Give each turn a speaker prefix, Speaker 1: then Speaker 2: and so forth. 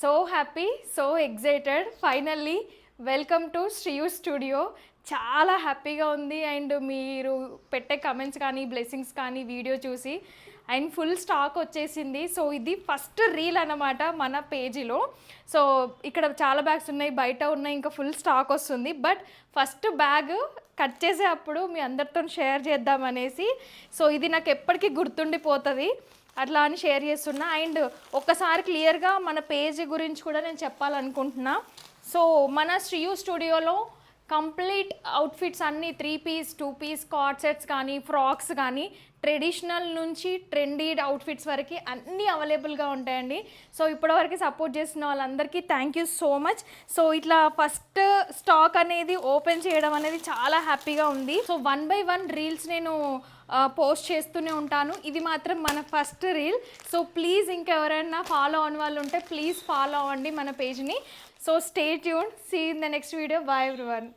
Speaker 1: So happy, so excited. Finally welcome to Sriyu studio. చాలా హ్యాపీగా ఉంది. అండ్ మీరు పెట్టే కమెంట్స్ కానీ, బ్లెస్సింగ్స్ కానీ వీడియో చూసి అండ్ ఫుల్ స్టాక్ వచ్చేసింది. సో ఇది ఫస్ట్ రీల్ అన్నమాట మన పేజీలో. సో ఇక్కడ చాలా బ్యాగ్స్ ఉన్నాయి, బయట ఉన్నాయి, ఇంకా ఫుల్ స్టాక్ వస్తుంది. బట్ ఫస్ట్ బ్యాగ్ కట్ చేసే అప్పుడు మీ అందరితో షేర్ చేద్దామనేసి, సో ఇది నాకు ఎప్పటికీ గుర్తుండిపోతుంది అట్లా అని షేర్ చేస్తున్నా. అండ్ ఒక్కసారి క్లియర్గా మన పేజ్ గురించి కూడా నేను చెప్పాలనుకుంటున్నా. సో మన శ్రీయు స్టూడియోలో కంప్లీట్ అవుట్ఫిట్స్ అన్నీ 3 పీస్ 2 పీస్ కార్డ్ సెట్స్ కానీ, ఫ్రాక్స్ కానీ, ట్రెడిషనల్ నుంచి ట్రెండీ అవుట్ఫిట్స్ వరకు అన్నీ అవైలబుల్గా ఉంటాయండి. సో ఇప్పటివరకు సపోర్ట్ చేస్తున్న వాళ్ళందరికీ thank you so much. So ఇట్లా ఫస్ట్ స్టాక్ అనేది ఓపెన్ చేయడం అనేది చాలా హ్యాపీగా ఉంది. సో 1 by 1 రీల్స్ నేను పోస్ట్ చేస్తూనే ఉంటాను. ఇది మాత్రం మన ఫస్ట్ రీల్. సో ప్లీజ్ ఇంకెవరైనా ఫాలో అవ్వని వాళ్ళు ఉంటే ప్లీజ్ ఫాలో అవ్వండి మన పేజ్ని. So stay tune, see in the next video. Bye everyone.